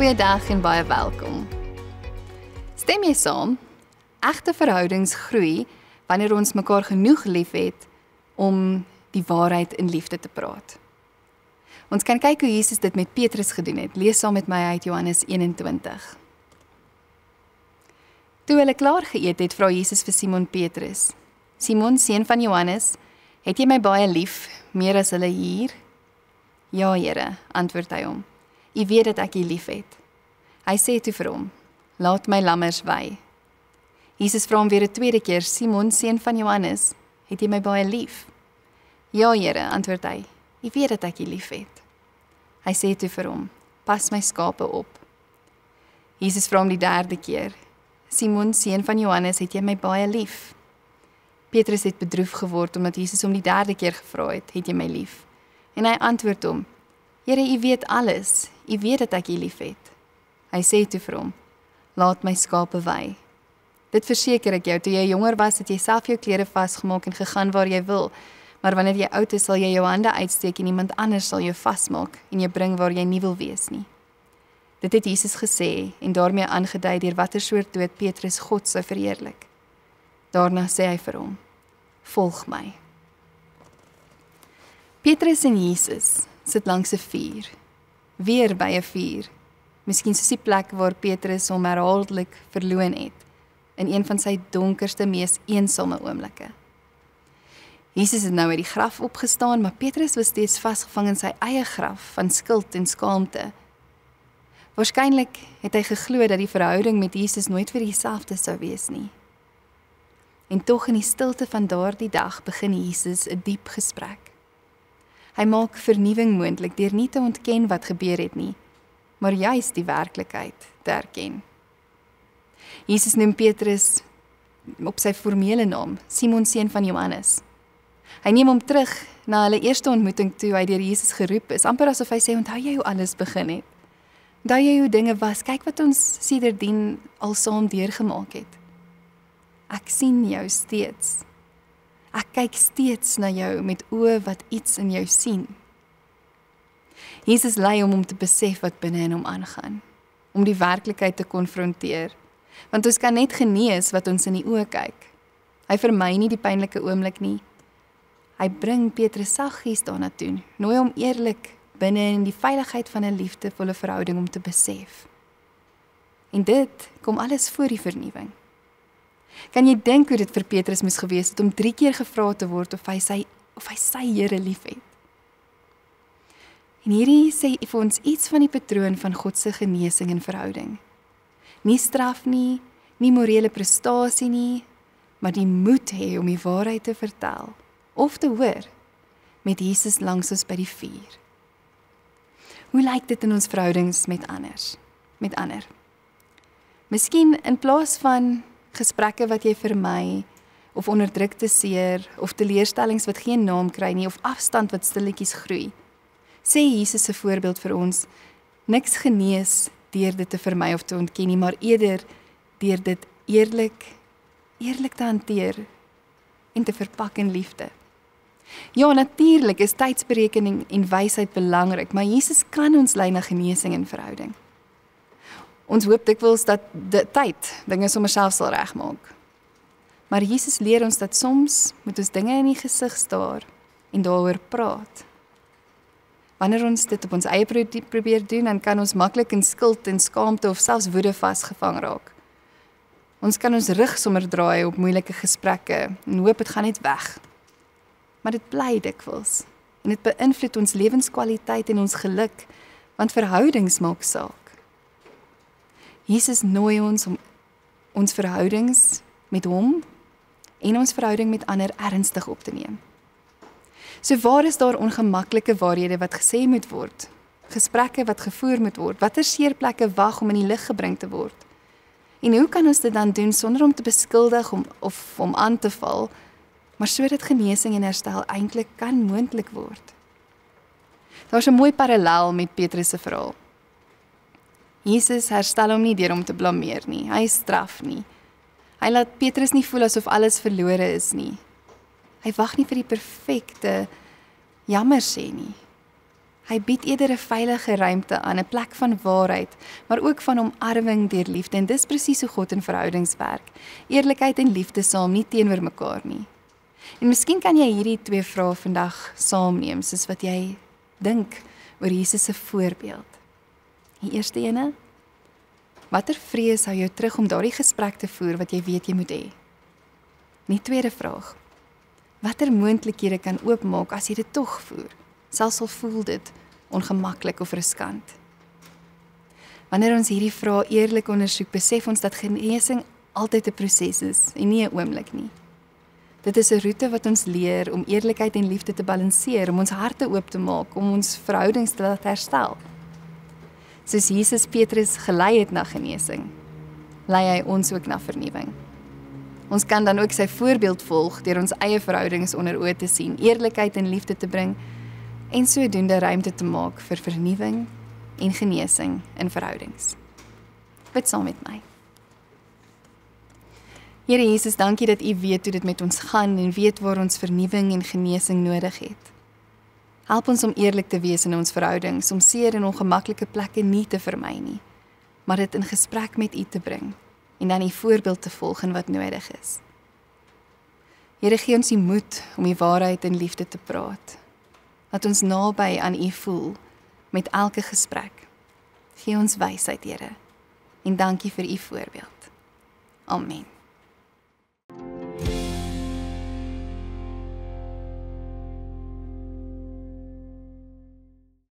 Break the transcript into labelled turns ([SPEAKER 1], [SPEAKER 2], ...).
[SPEAKER 1] Goeiedag en baie welkom. Stem jy saam? Egte verhoudings groei wanneer ons mekaar genoeg liefhet om die waarheid in liefde te praat. Ons kan kyk hoe Jesus dit met Petrus gedoen het. Lees saam met my uit Johannes 21. Toe hulle klaar geëet het, vra Jesus vir Simon Petrus: Simon, seun van Johannes, het jy my baie lief, meer as hulle hier? Ja, Here, antwoord hy hom. U weet dat ek u lief het. Hy sê toe vir hom: laat my lammers wei. Jesus vra hom weer 'n tweede keer: Simon, seun van Johannes, het jy my baie lief? Ja, Here, antwoord hy. U weet dat ek u lief het. Hy sê toe vir hom: pas my skape op. Jesus vra hom die derde keer: Simon, seun van Johannes, het jy my baie lief? Petrus het bedroef geword omdat Jesus hom die derde keer gevra het: het jy my lief? En hy antwoord hom: Here, u weet alles. U weet dat ek u lief het. Hy sê toe vir hom: laat my skape wei. Dit verseker ek jou, toe jy jonger was, het jy self jou klere vasgemaak en gegaan waar jy wil. Maar wanneer jy oud is, sal jy jou hande uitsteek en iemand anders sal jou vasmaak en jou bring waar jy nie wil wees nie. Dit het Jesus gesê en daarmee aangedui deur watter soort dood Petrus God sou verheerlik. Daarna sê hy vir hom: volg my. Petrus en Jesus sit langs 'n vuur, weer by 'n vuur, miskien soos die plek waar Petrus hom herhaaldelik verloon het, in een van sy donkerste, mees eensame oomblikke. Jesus het nou uit die graf opgestaan, maar Petrus was steeds vasgevang in sy eie graf van skuld en skaamte. Waarskynlik het hy geglo dat die verhouding met Jesus nooit weer dieselfde sou wees nie. En tog in die stilte van daardie dag begin Jesus 'n diep gesprek. Hy maak vernuwing moontlik deur nie te ontken wat gebeur het nie, maar juis die werklikheid te erken. Jesus noem Petrus op sy formele naam, Simon, seun van Johannes. Hy neem hom terug na hulle eerste ontmoeting toe hy deur Jesus geroep is, amper asof hy sê: onthou jy hoe alles begin het? Onthou jy hoe dinge was? Kyk wat ons sedertdien al saam deurgemaak het. Ek sien jou steeds. Ek kyk steeds na jou met oë wat iets in jou sien. Jesus lei hom om te besef wat binne in hom aangaan, om die werklikheid te konfronteer, want ons kan net genees wat ons in die oë kyk. Hy vermy nie die pynlike oomblik nie. Hy bring Petrus saggies daarna toe, nooi hom eerlik binne in die veiligheid van 'n liefdevolle verhouding om te besef. En dit kom alles voor die vernuwing. Kan jy dink hoe dit vir Petrus moes gewees het om 3 keer gevra te word of hy sy Here liefhet? En hierdie sê vir ons iets van die patroon van God se genesing en verhouding. Nie straf nie, nie morele prestasie nie, maar die moed hê om die waarheid te vertel of te hoor met Jesus langs ons by die vuur. Hoe lyk dit in ons verhoudings met ander? Miskien in plaas van gesprekke wat jy vermy, of onderdrukte seer, of teleurstellings wat geen naam kry nie, of afstand wat stilletjies groei, sê Jesus se voorbeeld vir ons: niks genees deur dit te vermy of te ontken nie, maar eerder deur dit eerlik te hanteer en te verpak in liefde. Ja, natuurlik is tydsberekening en wysheid belangrik, maar Jesus kan ons lei na genesing en verhouding. Ons hoop dikwels dat die tyd dinge sommer self sal regmaak. Maar Jesus leer ons dat soms moet ons dinge in die gesig staar en daaroor praat. Wanneer ons dit op ons eie probeer doen, dan kan ons maklik in skuld en skaamte of selfs woede vasgevang raak. Ons kan ons rug sommer draai op moeilike gesprekke en hoop dit gaan net weg. Maar dit bly dikwels en dit beïnvloed ons lewenskwaliteit en ons geluk, want verhoudings maak saak. Jesus nooi ons om ons verhoudings met hom en ons verhouding met ander ernstig op te neem. So waar is daar ongemaklike waarhede wat gesê moet word? Gesprekke wat gevoer moet word? Watter seerplekke wag om in die lig gebring te word? En hoe kan ons dit dan doen sonder om te beskuldig of om aan te val, maar sodat genesing en herstel eintlik kan moontlik word? Daar's 'n mooi parallel met Petrus se verhaal. Jesus herstel hom nie deur hom te blameer nie, hy straf nie. Hy laat Petrus nie voel asof alles verlore is nie. Hy wag nie vir die perfekte jammer sê nie. Hy bied eerder 'n veilige ruimte aan, 'n plek van waarheid, maar ook van omarming deur liefde, en dis presies hoe God in verhoudings werk. Eerlikheid en liefde saam, nie teenoor mekaar nie. En miskien kan jy hierdie 2 vrae vandag saamneem, soos wat jy dink oor Jesus se voorbeeld. Die eerste ene: watter vrees hou jou terug om daardie gesprek te voer wat jy weet jy moet hê? En die tweede vraag: watter moontlikhede kan oopmaak as jy dit tog voer, selfs al voel dit ongemaklik of riskant? Wanneer ons hierdie vrae eerlik ondersoek, besef ons dat genesing altyd 'n proses is en nie 'n oomblik nie. Dit is 'n roete wat ons leer om eerlikheid en liefde te balanseer, om ons harte oop te maak, om ons verhoudings te laat herstel. Soos Jesus Petrus gelei het na genesing, lei hy ons ook na vernuwing. Ons kan dan ook sy voorbeeld volg deur ons eie verhoudings onder oë te sien, eerlikheid en liefde te bring en sodoende ruimte te maak vir vernuwing en genesing in verhoudings. Bid saam met my. Here Jesus, dankie dat U weet hoe dit met ons gaan en weet waar ons vernuwing en genesing nodig het. Help ons om eerlik te wees in ons verhoudings, om seer en ongemaklike plekke nie te vermy nie, maar dit in gesprek met U te bring en dan die voorbeeld te volg in wat nodig is. Here, gee ons die moed om die waarheid in liefde te praat. Laat ons naby aan U voel met elke gesprek. Gee ons wysheid, Here, en dankie vir U voorbeeld. Amen.